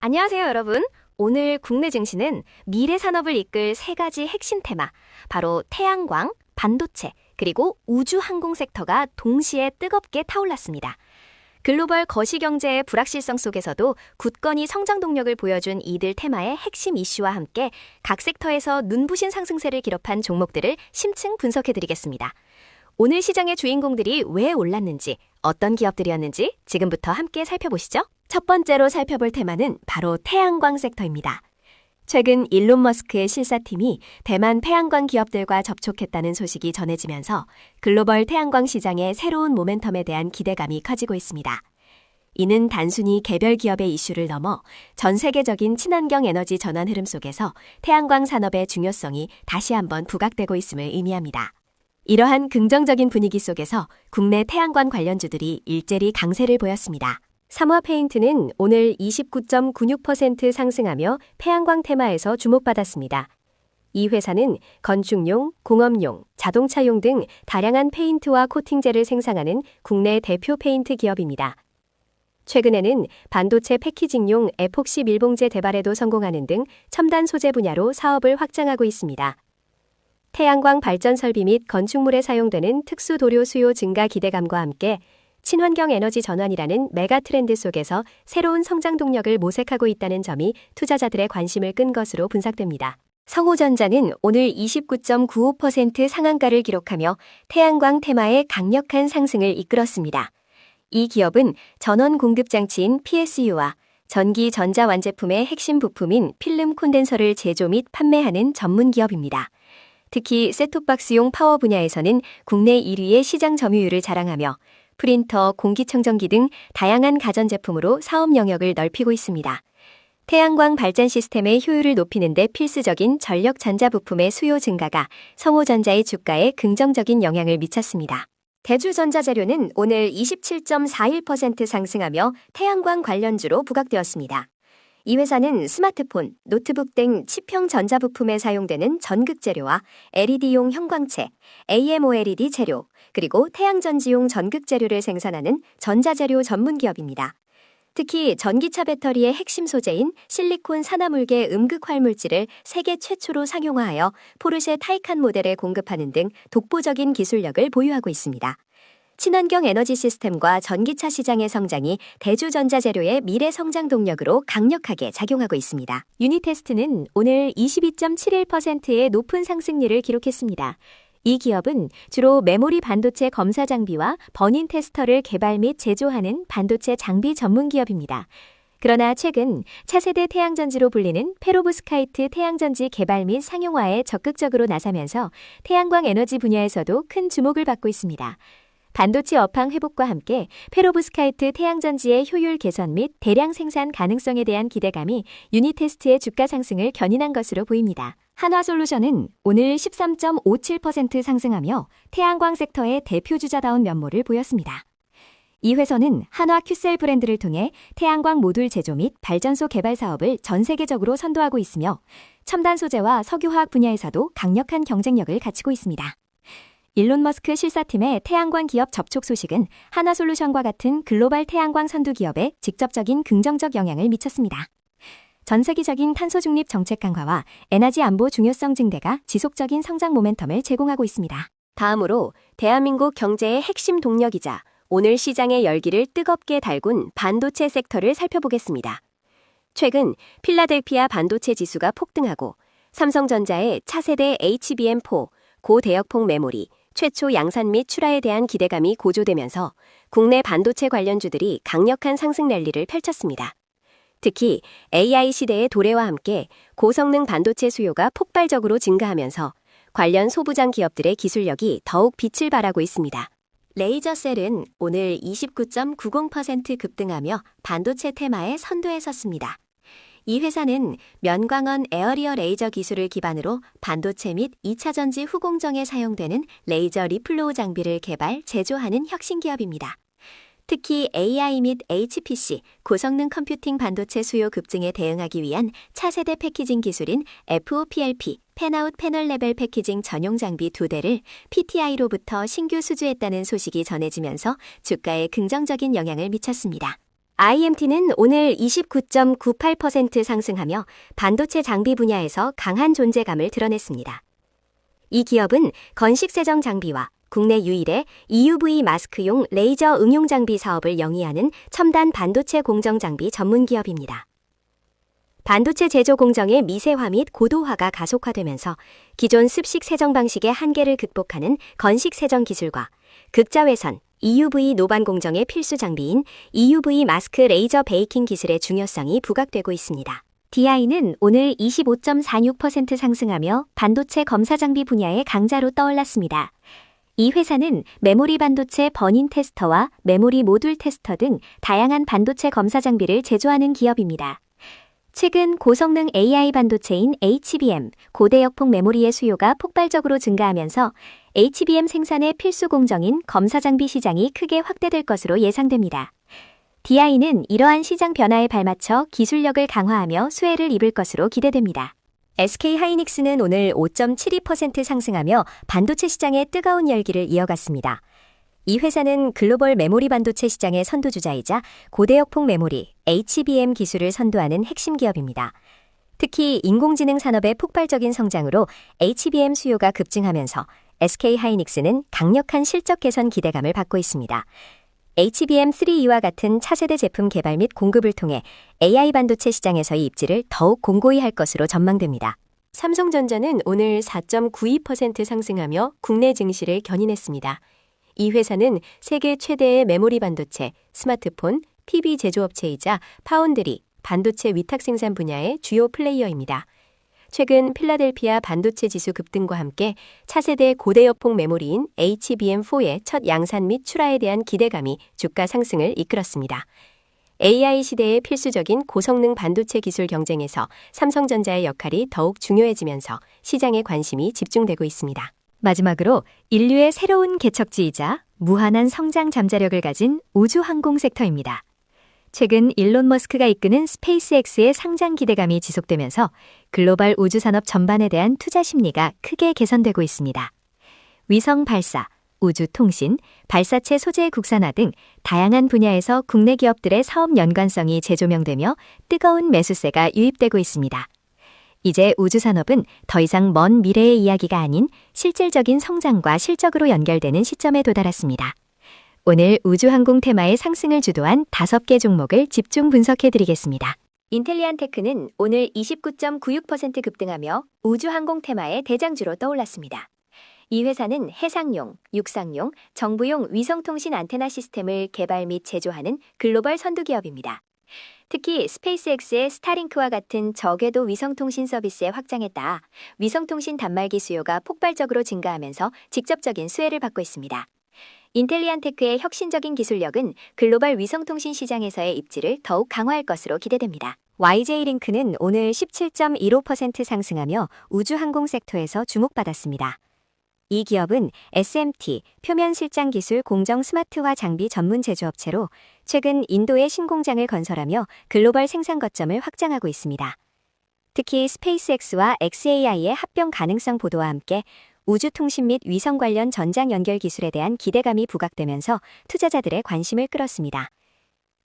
안녕하세요, 여러분. 오늘 국내 증시는 미래 산업을 이끌 세 가지 핵심 테마, 바로 태양광, 반도체, 그리고 우주 항공 섹터가 동시에 뜨겁게 타올랐습니다. 글로벌 거시경제의 불확실성 속에서도 굳건히 성장 동력을 보여준 이들 테마의 핵심 이슈와 함께 각 섹터에서 눈부신 상승세를 기록한 종목들을 심층 분석해드리겠습니다. 오늘 시장의 주인공들이 왜 올랐는지, 어떤 기업들이었는지 지금부터 함께 살펴보시죠. 첫 번째로 살펴볼 테마는 바로 태양광 섹터입니다. 최근 일론 머스크의 실사팀이 대만 태양광 기업들과 접촉했다는 소식이 전해지면서 글로벌 태양광 시장의 새로운 모멘텀에 대한 기대감이 커지고 있습니다. 이는 단순히 개별 기업의 이슈를 넘어 전 세계적인 친환경 에너지 전환 흐름 속에서 태양광 산업의 중요성이 다시 한번 부각되고 있음을 의미합니다. 이러한 긍정적인 분위기 속에서 국내 태양광 관련주들이 일제히 강세를 보였습니다. 삼화페인트는 오늘 29.96% 상승하며 태양광 테마에서 주목받았습니다. 이 회사는 건축용, 공업용, 자동차용 등 다량한 페인트와 코팅제를 생산하는 국내 대표 페인트 기업입니다. 최근에는 반도체 패키징용 에폭시 밀봉제 개발에도 성공하는 등 첨단 소재 분야로 사업을 확장하고 있습니다. 태양광 발전 설비 및 건축물에 사용되는 특수 도료 수요 증가 기대감과 함께 친환경 에너지 전환이라는 메가 트렌드 속에서 새로운 성장 동력을 모색하고 있다는 점이 투자자들의 관심을 끈 것으로 분석됩니다. 성호전자는 오늘 29.95% 상한가를 기록하며 태양광 테마의 강력한 상승을 이끌었습니다. 이 기업은 전원 공급 장치인 PSU와 전기 전자 완제품의 핵심 부품인 필름 콘덴서를 제조 및 판매하는 전문 기업입니다. 특히 셋톱박스용 파워 분야에서는 국내 1위의 시장 점유율을 자랑하며 프린터, 공기청정기 등 다양한 가전제품으로 사업 영역을 넓히고 있습니다. 태양광 발전 시스템의 효율을 높이는 데 필수적인 전력 전자부품의 수요 증가가 성호전자의 주가에 긍정적인 영향을 미쳤습니다. 대주전자재료는 오늘 27.41% 상승하며 태양광 관련주로 부각되었습니다. 이 회사는 스마트폰, 노트북 등 치평 전자부품에 사용되는 전극 재료와 LED용 형광체, AMOLED 재료, 그리고 태양전지용 전극 재료를 생산하는 전자재료 전문 기업입니다. 특히 전기차 배터리의 핵심 소재인 실리콘 산화물계 음극 활물질을 세계 최초로 상용화하여 포르쉐 타이칸 모델에 공급하는 등 독보적인 기술력을 보유하고 있습니다. 친환경 에너지 시스템과 전기차 시장의 성장이 대주전자재료의 미래 성장 동력으로 강력하게 작용하고 있습니다. 유니테스트는 오늘 22.71%의 높은 상승률을 기록했습니다. 이 기업은 주로 메모리 반도체 검사 장비와 버닌 테스터를 개발 및 제조하는 반도체 장비 전문 기업입니다. 그러나 최근 차세대 태양전지로 불리는 페로브스카이트 태양전지 개발 및 상용화에 적극적으로 나서면서 태양광 에너지 분야에서도 큰 주목을 받고 있습니다. 반도체 업황 회복과 함께 페로브스카이트 태양전지의 효율 개선 및 대량 생산 가능성에 대한 기대감이 유니테스트의 주가 상승을 견인한 것으로 보입니다. 한화솔루션은 오늘 13.57% 상승하며 태양광 섹터의 대표주자다운 면모를 보였습니다. 이 회사는 한화 큐셀 브랜드를 통해 태양광 모듈 제조 및 발전소 개발 사업을 전 세계적으로 선도하고 있으며 첨단 소재와 석유화학 분야에서도 강력한 경쟁력을 갖추고 있습니다. 일론 머스크 실사팀의 태양광 기업 접촉 소식은 한화솔루션과 같은 글로벌 태양광 선두 기업에 직접적인 긍정적 영향을 미쳤습니다. 전 세계적인 탄소 중립 정책 강화와 에너지 안보 중요성 증대가 지속적인 성장 모멘텀을 제공하고 있습니다. 다음으로 대한민국 경제의 핵심 동력이자 오늘 시장의 열기를 뜨겁게 달군 반도체 섹터를 살펴보겠습니다. 최근 필라델피아 반도체 지수가 폭등하고 삼성전자의 차세대 HBM4 고대역폭 메모리 최초 양산 및 출하에 대한 기대감이 고조되면서 국내 반도체 관련주들이 강력한 상승 랠리를 펼쳤습니다. 특히 AI 시대의 도래와 함께 고성능 반도체 수요가 폭발적으로 증가하면서 관련 소부장 기업들의 기술력이 더욱 빛을 발하고 있습니다. 레이저셀은 오늘 29.90% 급등하며 반도체 테마의 선두에 섰습니다. 이 회사는 면광원 에어리어 레이저 기술을 기반으로 반도체 및 2차 전지 후공정에 사용되는 레이저 리플로우 장비를 개발, 제조하는 혁신 기업입니다. 특히 AI 및 HPC, 고성능 컴퓨팅 반도체 수요 급증에 대응하기 위한 차세대 패키징 기술인 FOPLP, 팬아웃 패널 레벨 패키징 전용 장비 2대를 PTI로부터 신규 수주했다는 소식이 전해지면서 주가에 긍정적인 영향을 미쳤습니다. IMT는 오늘 29.98% 상승하며 반도체 장비 분야에서 강한 존재감을 드러냈습니다. 이 기업은 건식세정 장비와 국내 유일의 EUV 마스크용 레이저 응용 장비 사업을 영위하는 첨단 반도체 공정 장비 전문 기업입니다. 반도체 제조 공정의 미세화 및 고도화가 가속화되면서 기존 습식 세정 방식의 한계를 극복하는 건식 세정 기술과 극자외선, EUV 노반 공정의 필수 장비인 EUV 마스크 레이저 베이킹 기술의 중요성이 부각되고 있습니다. DI는 오늘 25.46% 상승하며 반도체 검사 장비 분야의 강자로 떠올랐습니다. 이 회사는 메모리 반도체 버닌 테스터와 메모리 모듈 테스터 등 다양한 반도체 검사 장비를 제조하는 기업입니다. 최근 고성능 AI 반도체인 HBM, 고대역폭 메모리의 수요가 폭발적으로 증가하면서 HBM 생산의 필수 공정인 검사 장비 시장이 크게 확대될 것으로 예상됩니다. DI는 이러한 시장 변화에 발맞춰 기술력을 강화하며 수혜를 입을 것으로 기대됩니다. SK하이닉스는 오늘 5.72% 상승하며 반도체 시장의 뜨거운 열기를 이어갔습니다. 이 회사는 글로벌 메모리 반도체 시장의 선두주자이자 고대역폭 메모리, HBM 기술을 선도하는 핵심 기업입니다. 특히 인공지능 산업의 폭발적인 성장으로 HBM 수요가 급증하면서 SK하이닉스는 강력한 실적 개선 기대감을 받고 있습니다. HBM3E와 같은 차세대 제품 개발 및 공급을 통해 AI 반도체 시장에서의 입지를 더욱 공고히 할 것으로 전망됩니다. 삼성전자는 오늘 4.92% 상승하며 국내 증시를 견인했습니다. 이 회사는 세계 최대의 메모리 반도체, 스마트폰, TV 제조업체이자 파운드리, 반도체 위탁 생산 분야의 주요 플레이어입니다. 최근 필라델피아 반도체 지수 급등과 함께 차세대 고대역폭 메모리인 HBM4의 첫 양산 및 출하에 대한 기대감이 주가 상승을 이끌었습니다. AI 시대의 필수적인 고성능 반도체 기술 경쟁에서 삼성전자의 역할이 더욱 중요해지면서 시장의 관심이 집중되고 있습니다. 마지막으로 인류의 새로운 개척지이자 무한한 성장 잠재력을 가진 우주항공 섹터입니다. 최근 일론 머스크가 이끄는 스페이스X의 상장 기대감이 지속되면서 글로벌 우주산업 전반에 대한 투자 심리가 크게 개선되고 있습니다. 위성 발사, 우주통신, 발사체 소재 국산화 등 다양한 분야에서 국내 기업들의 사업 연관성이 재조명되며 뜨거운 매수세가 유입되고 있습니다. 이제 우주산업은 더 이상 먼 미래의 이야기가 아닌 실질적인 성장과 실적으로 연결되는 시점에 도달했습니다. 오늘 우주항공 테마의 상승을 주도한 5개 종목을 집중 분석해드리겠습니다. 인텔리안테크는 오늘 29.96% 급등하며 우주항공 테마의 대장주로 떠올랐습니다. 이 회사는 해상용, 육상용, 정부용 위성통신 안테나 시스템을 개발 및 제조하는 글로벌 선두기업입니다. 특히 스페이스X의 스타링크와 같은 저궤도 위성통신 서비스의 확장에 따라 위성통신 단말기 수요가 폭발적으로 증가하면서 직접적인 수혜를 받고 있습니다. 인텔리안테크의 혁신적인 기술력은 글로벌 위성통신 시장에서의 입지를 더욱 강화할 것으로 기대됩니다. YJ링크는 오늘 17.15% 상승하며 우주항공 섹터에서 주목받았습니다. 이 기업은 SMT, 표면 실장 기술 공정 스마트화 장비 전문 제조업체로 최근 인도에 신공장을 건설하며 글로벌 생산 거점을 확장하고 있습니다. 특히 스페이스X와 xAI의 합병 가능성 보도와 함께 우주통신 및 위성 관련 전장 연결 기술에 대한 기대감이 부각되면서 투자자들의 관심을 끌었습니다.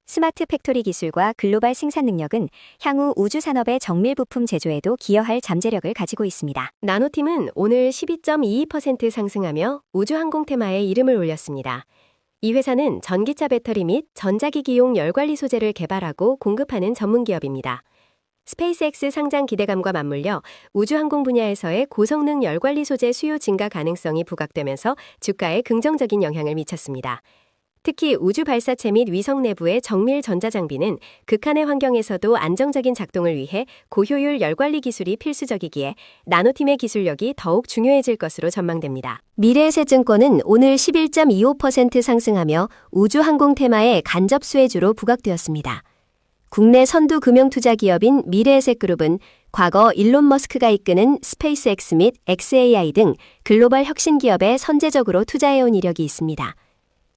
스마트 팩토리 기술과 글로벌 생산 능력은 향후 우주산업의 정밀 부품 제조에도 기여할 잠재력을 가지고 있습니다. 나노팀은 오늘 12.22% 상승하며 우주항공 테마에 이름을 올렸습니다. 이 회사는 전기차 배터리 및 전자기기용 열관리 소재를 개발하고 공급하는 전문기업입니다. 스페이스X 상장 기대감과 맞물려 우주항공 분야에서의 고성능 열관리 소재 수요 증가 가능성이 부각되면서 주가에 긍정적인 영향을 미쳤습니다. 특히 우주 발사체 및 위성 내부의 정밀 전자장비는 극한의 환경에서도 안정적인 작동을 위해 고효율 열관리 기술이 필수적이기에 나노팀의 기술력이 더욱 중요해질 것으로 전망됩니다. 미래에셋증권은 오늘 11.25% 상승하며 우주항공 테마의 간접 수혜주로 부각되었습니다. 국내 선두 금융투자기업인 미래에셋그룹은 과거 일론 머스크가 이끄는 스페이스X 및 xAI 등 글로벌 혁신기업에 선제적으로 투자해온 이력이 있습니다.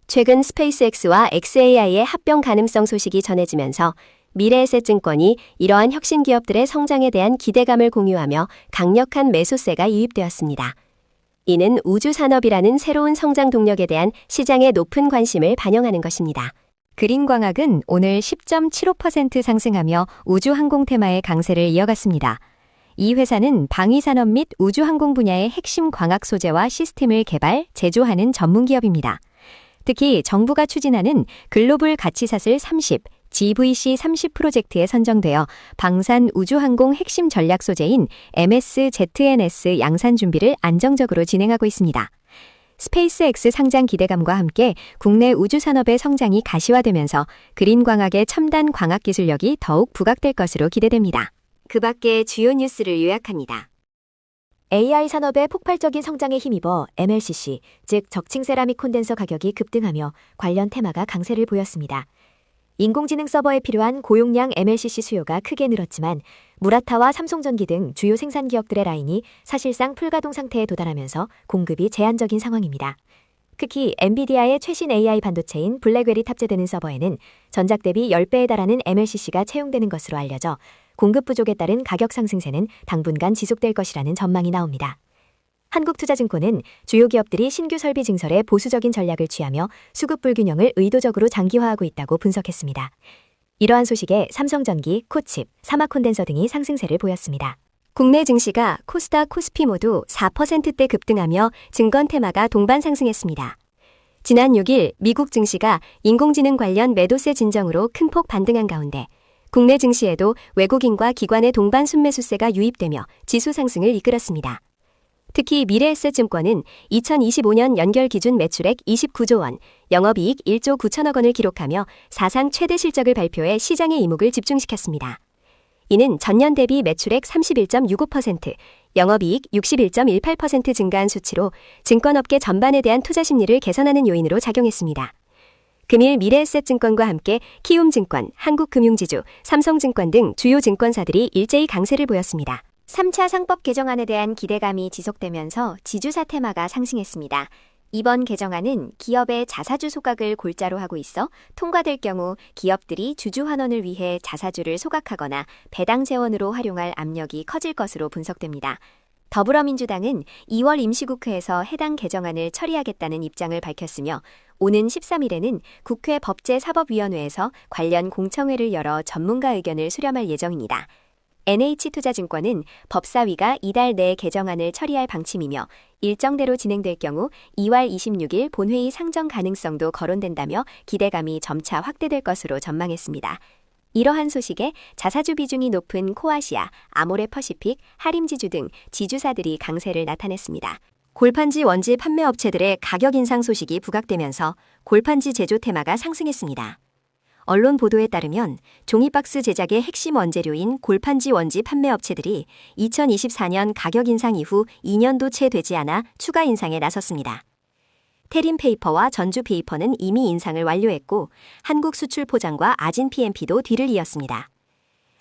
최근 스페이스X와 xAI의 합병 가능성 소식이 전해지면서 미래에셋증권이 이러한 혁신 기업들의 성장에 대한 기대감을 공유하며 강력한 매수세가 유입되었습니다. 이는 우주산업이라는 새로운 성장 동력에 대한 시장의 높은 관심을 반영하는 것입니다. 그린광학은 오늘 10.75% 상승하며 우주항공 테마의 강세를 이어갔습니다. 이 회사는 방위산업 및 우주항공 분야의 핵심 광학 소재와 시스템을 개발, 제조하는 전문기업입니다. 특히 정부가 추진하는 글로벌 가치사슬 30, GVC30 프로젝트에 선정되어 방산 우주항공 핵심 전략 소재인 MSZNS 양산 준비를 안정적으로 진행하고 있습니다. 스페이스X 상장 기대감과 함께 국내 우주산업의 성장이 가시화되면서 그린광학의 첨단 광학 기술력이 더욱 부각될 것으로 기대됩니다. 그 밖의 주요 뉴스를 요약합니다. AI 산업의 폭발적인 성장에 힘입어 MLCC, 즉 적층 세라믹 콘덴서 가격이 급등하며 관련 테마가 강세를 보였습니다. 인공지능 서버에 필요한 고용량 MLCC 수요가 크게 늘었지만 무라타와 삼성전기 등 주요 생산 기업들의 라인이 사실상 풀가동 상태에 도달하면서 공급이 제한적인 상황입니다. 특히 엔비디아의 최신 AI 반도체인 블랙웰이 탑재되는 서버에는 전작 대비 10배에 달하는 MLCC가 채용되는 것으로 알려져 공급 부족에 따른 가격 상승세는 당분간 지속될 것이라는 전망이 나옵니다. 한국투자증권은 주요 기업들이 신규 설비 증설에 보수적인 전략을 취하며 수급 불균형을 의도적으로 장기화하고 있다고 분석했습니다. 이러한 소식에 삼성전기, 코칩, 사마콘덴서 등이 상승세를 보였습니다. 국내 증시가 코스닥, 코스피 모두 4%대 급등하며 증권 테마가 동반 상승했습니다. 지난 6일 미국 증시가 인공지능 관련 매도세 진정으로 큰 폭 반등한 가운데 국내 증시에도 외국인과 기관의 동반 순매수세가 유입되며 지수 상승을 이끌었습니다. 특히 미래에셋증권은 2025년 연결 기준 매출액 29조 원, 영업이익 1조 9천억 원을 기록하며 사상 최대 실적을 발표해 시장의 이목을 집중시켰습니다. 이는 전년 대비 매출액 31.65%, 영업이익 61.18% 증가한 수치로 증권업계 전반에 대한 투자 심리를 개선하는 요인으로 작용했습니다. 금일 미래에셋증권과 함께 키움증권, 한국금융지주, 삼성증권 등 주요 증권사들이 일제히 강세를 보였습니다. 3차 상법 개정안에 대한 기대감이 지속되면서 지주사 테마가 상승했습니다. 이번 개정안은 기업의 자사주 소각을 골자로 하고 있어 통과될 경우 기업들이 주주 환원을 위해 자사주를 소각하거나 배당 재원으로 활용할 압력이 커질 것으로 분석됩니다. 더불어민주당은 2월 임시국회에서 해당 개정안을 처리하겠다는 입장을 밝혔으며 오는 13일에는 국회 법제사법위원회에서 관련 공청회를 열어 전문가 의견을 수렴할 예정입니다. NH투자증권은 법사위가 이달 내에 개정안을 처리할 방침이며 일정대로 진행될 경우 2월 26일 본회의 상정 가능성도 거론된다며 기대감이 점차 확대될 것으로 전망했습니다. 이러한 소식에 자사주 비중이 높은 코아시아, 아모레퍼시픽, 하림지주 등 지주사들이 강세를 나타냈습니다. 골판지 원지 판매 업체들의 가격 인상 소식이 부각되면서 골판지 제조 테마가 상승했습니다. 언론 보도에 따르면 종이박스 제작의 핵심 원재료인 골판지 원지 판매 업체들이 2024년 가격 인상 이후 2년도 채 되지 않아 추가 인상에 나섰습니다. 테림페이퍼와 전주페이퍼는 이미 인상을 완료했고 한국수출포장과 아진PMP도 뒤를 이었습니다.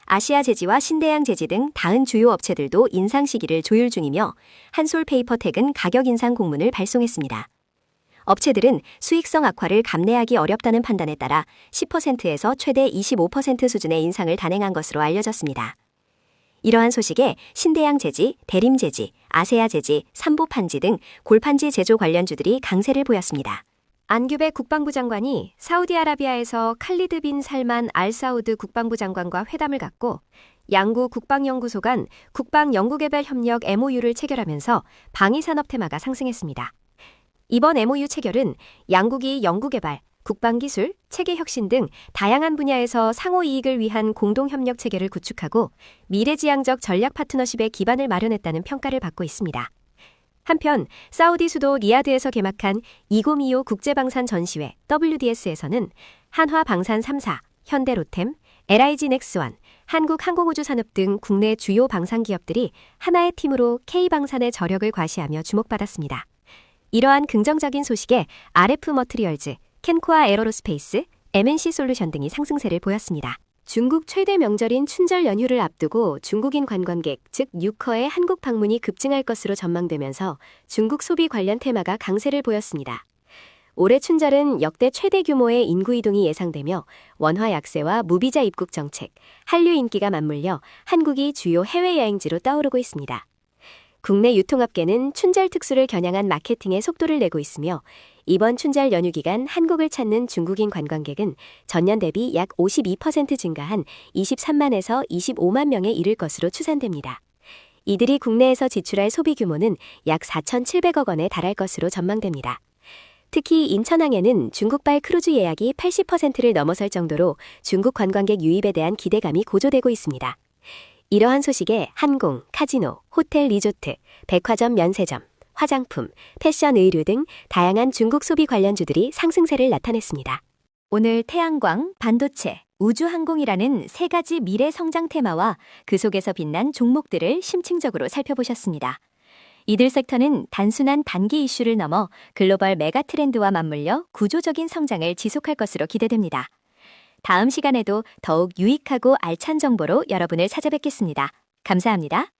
아시아제지와 신대양제지 등 다른 주요 업체들도 인상 시기를 조율 중이며 한솔페이퍼텍은 가격 인상 공문을 발송했습니다. 업체들은 수익성 악화를 감내하기 어렵다는 판단에 따라 10%에서 최대 25% 수준의 인상을 단행한 것으로 알려졌습니다. 이러한 소식에 신대양제지, 대림제지, 아세아제지, 삼보판지 등 골판지 제조 관련주들이 강세를 보였습니다. 안규백 국방부 장관이 사우디아라비아에서 칼리드 빈 살만 알 사우드 국방부 장관과 회담을 갖고 양국 국방연구소 간 국방연구개발협력 MOU를 체결하면서 방위산업 테마가 상승했습니다. 이번 MOU 체결은 양국이 연구개발, 국방기술, 체계혁신 등 다양한 분야에서 상호 이익을 위한 공동협력 체계를 구축하고 미래지향적 전략 파트너십의 기반을 마련했다는 평가를 받고 있습니다. 한편 사우디 수도 리야드에서 개막한 2025 국제방산 전시회 WDS에서는 한화방산 3사, 현대로템, LIG넥스원, 한국항공우주산업 등 국내 주요 방산 기업들이 하나의 팀으로 K방산의 저력을 과시하며 주목받았습니다. 이러한 긍정적인 소식에 RF 머트리얼즈, 켄코아 에어로스페이스, MNC솔루션 등이 상승세를 보였습니다. 중국 최대 명절인 춘절 연휴를 앞두고 중국인 관광객, 즉 뉴커의 한국 방문이 급증할 것으로 전망되면서 중국 소비 관련 테마가 강세를 보였습니다. 올해 춘절은 역대 최대 규모의 인구 이동이 예상되며 원화 약세와 무비자 입국 정책, 한류 인기가 맞물려 한국이 주요 해외여행지로 떠오르고 있습니다. 국내 유통업계는 춘절 특수를 겨냥한 마케팅에 속도를 내고 있으며 이번 춘절 연휴 기간 한국을 찾는 중국인 관광객은 전년 대비 약 52% 증가한 23만에서 25만 명에 이를 것으로 추산됩니다. 이들이 국내에서 지출할 소비 규모는 약 4,700억 원에 달할 것으로 전망됩니다. 특히 인천항에는 중국발 크루즈 예약이 80%를 넘어설 정도로 중국 관광객 유입에 대한 기대감이 고조되고 있습니다. 이러한 소식에 항공, 카지노, 호텔 리조트, 백화점 면세점, 화장품, 패션 의류 등 다양한 중국 소비 관련주들이 상승세를 나타냈습니다. 오늘 태양광, 반도체, 우주항공이라는 세 가지 미래 성장 테마와 그 속에서 빛난 종목들을 심층적으로 살펴보셨습니다. 이들 섹터는 단순한 단기 이슈를 넘어 글로벌 메가 트렌드와 맞물려 구조적인 성장을 지속할 것으로 기대됩니다. 다음 시간에도 더욱 유익하고 알찬 정보로 여러분을 찾아뵙겠습니다. 감사합니다.